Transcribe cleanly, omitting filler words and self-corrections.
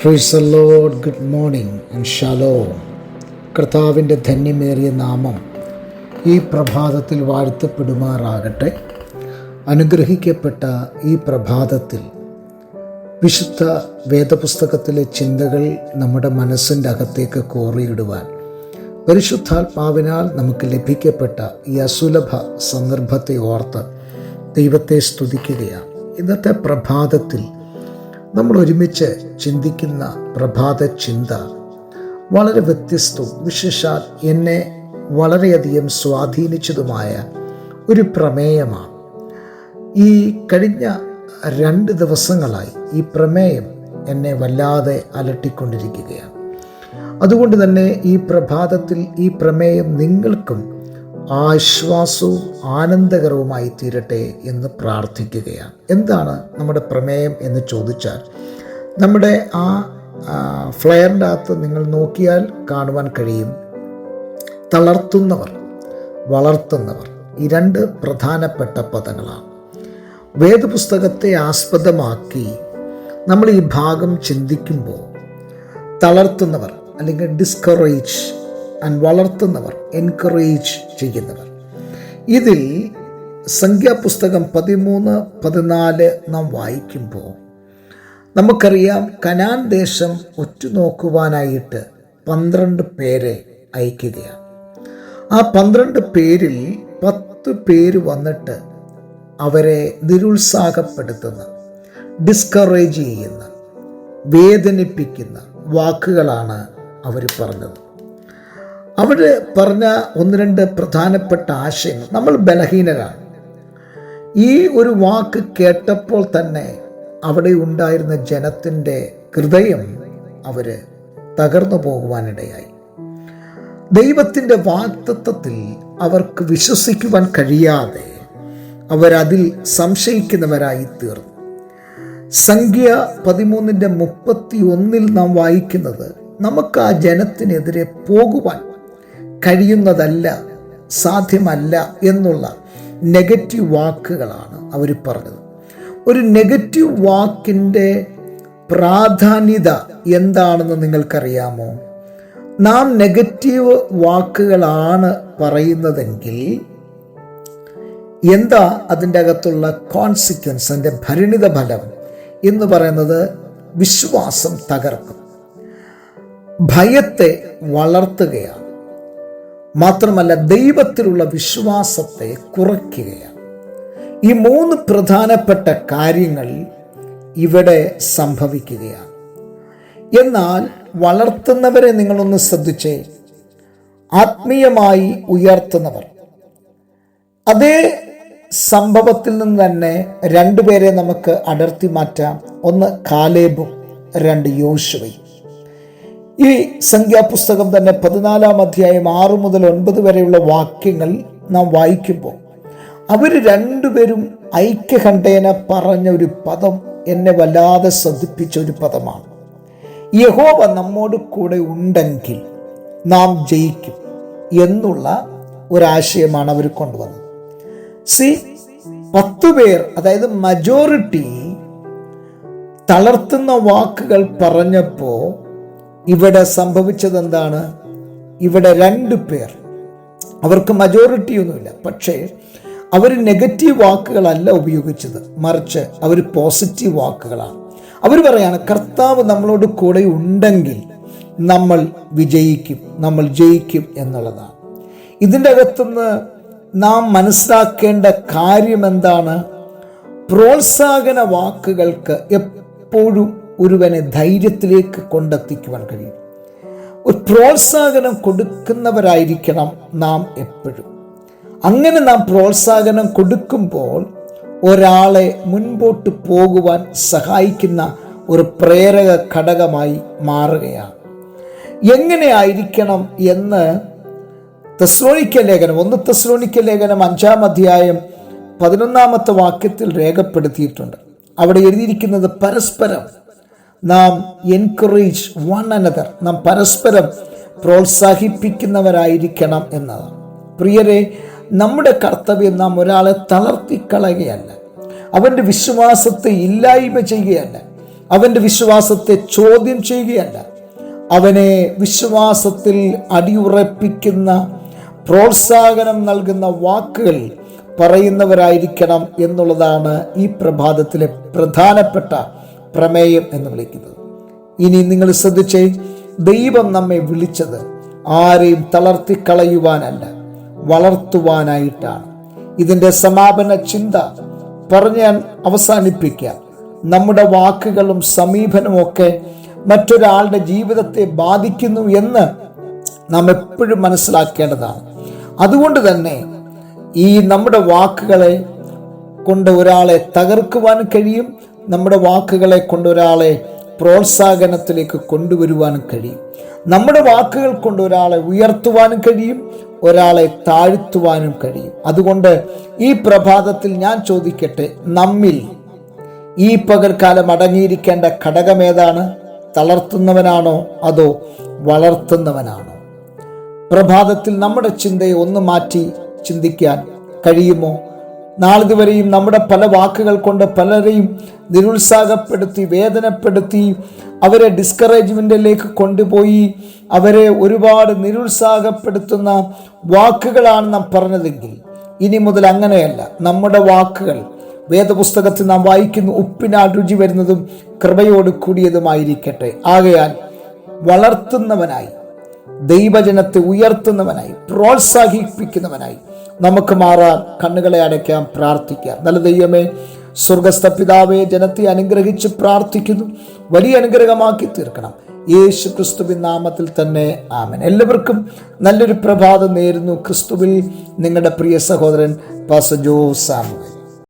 Praise the Lord. Good morning and Shalom. കർത്താവിൻ്റെ ധന്യമേറിയ നാമം ഈ പ്രഭാതത്തിൽ വാഴ്ത്തപ്പെടുമാറാകട്ടെ. അനുഗ്രഹിക്കപ്പെട്ട ഈ പ്രഭാതത്തിൽ വിശുദ്ധ വേദപുസ്തകത്തിലെ ചിന്തകൾ നമ്മുടെ മനസ്സിൻ്റെ അകത്തേക്ക് കോറിയിടുവാൻ പരിശുദ്ധാത്മാവിനാൽ നമുക്ക് ലഭിക്കപ്പെട്ട ഈ അസുലഭ സന്ദർഭത്തെ ഓർത്ത് ദൈവത്തെ സ്തുതിക്കുകയാണ്. ഇന്നത്തെ പ്രഭാതത്തിൽ നമ്മൾ ഒരുമിച്ച് ചിന്തിക്കുന്ന പ്രഭാത ചിന്ത വളരെ വ്യത്യസ്തവും വിശേഷാൽ എന്നെ വളരെയധികം സ്വാധീനിച്ചതുമായ ഒരു പ്രമേയമാണ്. ഈ കഴിഞ്ഞ 2 ദിവസങ്ങളായി ഈ പ്രമേയം എന്നെ വല്ലാതെ അലട്ടിക്കൊണ്ടിരിക്കുകയാണ്. അതുകൊണ്ട് തന്നെ ഈ പ്രഭാതത്തിൽ ഈ പ്രമേയം നിങ്ങൾക്കും ആശ്വാസവും ആനന്ദകരവുമായി തീരട്ടെ എന്ന് പ്രാർത്ഥിക്കുകയാണ്. എന്താണ് നമ്മുടെ പ്രമേയം എന്ന് ചോദിച്ചാൽ, നമ്മുടെ ആ ഫ്ലെയറിൻ്റെ അകത്ത് നിങ്ങൾ നോക്കിയാൽ കാണുവാൻ കഴിയും, തളർത്തുന്നവർ, വളർത്തുന്നവർ. ഈ 2 പ്രധാനപ്പെട്ട പദങ്ങളാണ്. വേദപുസ്തകത്തെ ആസ്പദമാക്കി നമ്മൾ ഈ ഭാഗം ചിന്തിക്കുമ്പോൾ തളർത്തുന്നവർ അല്ലെങ്കിൽ ഡിസ്കറേജ് ആൻഡ് വളർത്തുന്നവർ, എൻകറേജ് ചെയ്യുന്നവർ. ഇതിൽ സംഖ്യാപുസ്തകം 13-14 നാം വായിക്കുമ്പോൾ നമുക്കറിയാം, കനാൻ ദേശം ഒറ്റുനോക്കുവാനായിട്ട് 12 പേരെ അയക്കുകയാണ്. ആ 12 പേരിൽ 10 പേര് വന്നിട്ട് അവരെ നിരുത്സാഹപ്പെടുത്തുന്ന, ഡിസ്കറേജ് ചെയ്യുന്ന, വേദനിപ്പിക്കുന്ന വാക്കുകളാണ് അവർ പറഞ്ഞത്. അവർ പറഞ്ഞ 1-2 പ്രധാനപ്പെട്ട ആശയങ്ങൾ. നമ്മൾ ബലഹീനരാണ്. ഈ ഒരു വാക്ക് കേട്ടപ്പോൾ തന്നെ അവിടെ ഉണ്ടായിരുന്ന ജനത്തിൻ്റെ ഹൃദയം അവർ തകർന്നു പോകുവാനിടയായി. ദൈവത്തിൻ്റെ വാഗ്ദത്തത്തിൽ അവർക്ക് വിശ്വസിക്കുവാൻ കഴിയാതെ അവരതിൽ സംശയിക്കുന്നവരായി തീർന്നു. സംഖ്യ 13-31 നാം വായിക്കുന്നത്, നമുക്ക് ആ ജനത്തിനെതിരെ പോകുവാൻ കഴിയുന്നതല്ല, സാധ്യമല്ല എന്നുള്ള നെഗറ്റീവ് വാക്കുകളാണ് അവർ പറഞ്ഞത്. ഒരു നെഗറ്റീവ് വാക്കിൻ്റെ പ്രാധാന്യത എന്താണെന്ന് നിങ്ങൾക്കറിയാമോ? നാം നെഗറ്റീവ് വാക്കുകളാണ് പറയുന്നതെങ്കിൽ എന്താ അതിൻ്റെ അകത്തുള്ള കോൺസിക്വൻസ്, അതിൻ്റെ പരിണിത ഫലം എന്ന് പറയുന്നത് വിശ്വാസം തകർക്കും, ഭയത്തെ വളർത്തുകയാണ്, മാത്രമല്ല ദൈവത്തിലുള്ള വിശ്വാസത്തെ കുറയ്ക്കുകയാണ്. ഈ 3 പ്രധാനപ്പെട്ട കാര്യങ്ങൾ ഇവിടെ സംഭവിക്കുകയാണ്. എന്നാൽ വളർത്തുന്നവരെ നിങ്ങളൊന്ന് ശ്രദ്ധിച്ചേ. ആത്മീയമായി ഉയർത്തുന്നവർ. അതേ സംഭവത്തിൽ നിന്ന് തന്നെ 2 പേരെ നമുക്ക് അടർത്തി മാറ്റാം. ഒന്ന് കാലേബും, 2 യോശുവയും. ഈ സംഖ്യാപുസ്തകം തന്നെ 14-ാം അധ്യായം 6 മുതൽ 9 വരെയുള്ള വാക്യങ്ങൾ നാം വായിക്കുമ്പോൾ അവർ 2 പേരും ഐക്യകണ്ഠേന പറഞ്ഞ ഒരു പദം എന്നെ വല്ലാതെ ശ്രദ്ധിപ്പിച്ച ഒരു പദമാണ്. യഹോവ നമ്മോട് കൂടെ ഉണ്ടെങ്കിൽ നാം ജയിക്കും എന്നുള്ള ഒരാശയമാണ് അവർ കൊണ്ടുവന്നത്. 10 പേർ, അതായത് മജോറിറ്റി തളർത്തുന്ന വാക്കുകൾ പറഞ്ഞപ്പോൾ ഇവിടെ സംഭവിച്ചത് എന്താണ്? ഇവിടെ 2 പേർ, അവർക്ക് മജോറിറ്റി ഒന്നുമില്ല, പക്ഷേ അവർ നെഗറ്റീവ് വാക്കുകളല്ല ഉപയോഗിച്ചത്, മറിച്ച് അവർ പോസിറ്റീവ് വാക്കുകളാണ്. അവർ പറയാണ്, കർത്താവ് നമ്മളോട് കൂടെ ഉണ്ടെങ്കിൽ നമ്മൾ വിജയിക്കും, നമ്മൾ ജയിക്കും എന്നുള്ളതാണ്. ഇതിൻ്റെ അകത്തുനിന്ന് നാം മനസ്സിലാക്കേണ്ട കാര്യം എന്താണ്? പ്രോത്സാഹന വാക്കുകൾക്ക് എപ്പോഴും ഒരുവനെ ധൈര്യത്തിലേക്ക് കൊണ്ടെത്തിക്കുവാൻ കഴിയും. ഒരു പ്രോത്സാഹനം കൊടുക്കുന്നവരായിരിക്കണം നാം എപ്പോഴും. അങ്ങനെ നാം പ്രോത്സാഹനം കൊടുക്കുമ്പോൾ ഒരാളെ മുൻപോട്ട് പോകുവാൻ സഹായിക്കുന്ന ഒരു പ്രേരക ഘടകമായി മാറുകയാണ്. എങ്ങനെയായിരിക്കണം എന്ന് തെസ്സലോനിക്ക ലേഖനം 1 തെസ്സലോനിക്ക ലേഖനം 5-ാം അധ്യായം 11-ാമത്തെ വാക്യത്തിൽ രേഖപ്പെടുത്തിയിട്ടുണ്ട്. അവിടെ എഴുതിയിരിക്കുന്നത്, പരസ്പരം നാം എൻകറേജ് വൺ അനദർ, നാം പരസ്പരം പ്രോത്സാഹിപ്പിക്കുന്നവരായിരിക്കണം എന്നതാണ്. പ്രിയരെ, നമ്മുടെ കർത്തവ്യം നാം ഒരാളെ തളർത്തിക്കളയുകയല്ല, അവൻ്റെ വിശ്വാസത്തെ ഇല്ലായ്മ ചെയ്യുകയല്ല, അവൻ്റെ വിശ്വാസത്തെ ചോദ്യം ചെയ്യുകയല്ല, അവനെ വിശ്വാസത്തിൽ അടിയുറപ്പിക്കുന്ന, പ്രോത്സാഹനം നൽകുന്ന വാക്കുകൾ പറയുന്നവരായിരിക്കണം എന്നുള്ളതാണ് ഈ പ്രഭാതത്തിലെ പ്രധാനപ്പെട്ട പ്രമേയം എന്ന് വിളിക്കുന്നത്. ഇനി നിങ്ങൾ ശ്രദ്ധിച്ചേ, ദൈവം നമ്മെ വിളിച്ചത് ആരെയും തളർത്തിക്കളയുവാനല്ല, വളർത്തുവാനായിട്ടാണ്. ഇതിൻ്റെ സമാപന ചിന്ത പറഞ്ഞ് ഞാൻ അവസാനിപ്പിക്കാം. നമ്മുടെ വാക്കുകളും സമീപനവും ഒക്കെ മറ്റൊരാളുടെ ജീവിതത്തെ ബാധിക്കുന്നു എന്ന് നാം എപ്പോഴും മനസ്സിലാക്കേണ്ടതാണ്. അതുകൊണ്ട് തന്നെ ഈ നമ്മുടെ വാക്കുകളെ കൊണ്ട് ഒരാളെ തകർക്കുവാൻ കഴിയും, നമ്മുടെ വാക്കുകളെ കൊണ്ട് ഒരാളെ പ്രോത്സാഹനത്തിലേക്ക് കൊണ്ടുവരുവാനും കഴിയും. നമ്മുടെ വാക്കുകൾ കൊണ്ട് ഒരാളെ ഉയർത്തുവാനും കഴിയും, ഒരാളെ താഴ്ത്തുവാനും കഴിയും. അതുകൊണ്ട് ഈ പ്രഭാതത്തിൽ ഞാൻ ചോദിക്കട്ടെ, നമ്മിൽ ഈ പകൽക്കാലം അടങ്ങിയിരിക്കേണ്ട ഘടകം ഏതാണ്? തളർത്തുന്നവനാണോ അതോ വളർത്തുന്നവനാണോ? പ്രഭാതത്തിൽ നമ്മുടെ ചിന്തയെ ഒന്ന് മാറ്റി ചിന്തിക്കാൻ കഴിയുമോ? നാളിതുവരെയും നമ്മുടെ പല വാക്കുകൾ കൊണ്ട് പലരെയും നിരുത്സാഹപ്പെടുത്തി, വേദനപ്പെടുത്തി, അവരെ ഡിസ്കറേജ്മെന്റിലേക്ക് കൊണ്ടുപോയി, അവരെ ഒരുപാട് നിരുത്സാഹപ്പെടുത്തുന്ന വാക്കുകളാണ് നാം പറഞ്ഞതെങ്കിൽ ഇനി മുതൽ അങ്ങനെയല്ല. നമ്മുടെ വാക്കുകൾ വേദപുസ്തകത്തിൽ നാം വായിക്കുന്നു, ഉപ്പിനാൽ രുചി വരുന്നതും കൃപയോട് കൂടിയതുമായിരിക്കട്ടെ. ആകയാൽ വളർത്തുന്നവനായി, ദൈവജനത്തെ ഉയർത്തുന്നവനായി, പ്രോത്സാഹിപ്പിക്കുന്നവനായി നമുക്ക് മാറാൻ കണ്ണുകളെ അടയ്ക്കാം, പ്രാർത്ഥിക്കാം. നല്ല ദൈവമേ, സ്വർഗസ്ഥ പിതാവേ, ജനത്തെ അനുഗ്രഹിച്ച് പ്രാർത്ഥിക്കുന്നു, വലിയ അനുഗ്രഹമാക്കി തീർക്കണം. യേശു ക്രിസ്തുവിൻ നാമത്തിൽ തന്നെ ആമേൻ. എല്ലാവർക്കും നല്ലൊരു പ്രഭാതം നേരുന്നു. ക്രിസ്തുവിൽ നിങ്ങളുടെ പ്രിയ സഹോദരൻ പാസ്റ്റർ ജോസ് സാമുവേൽ.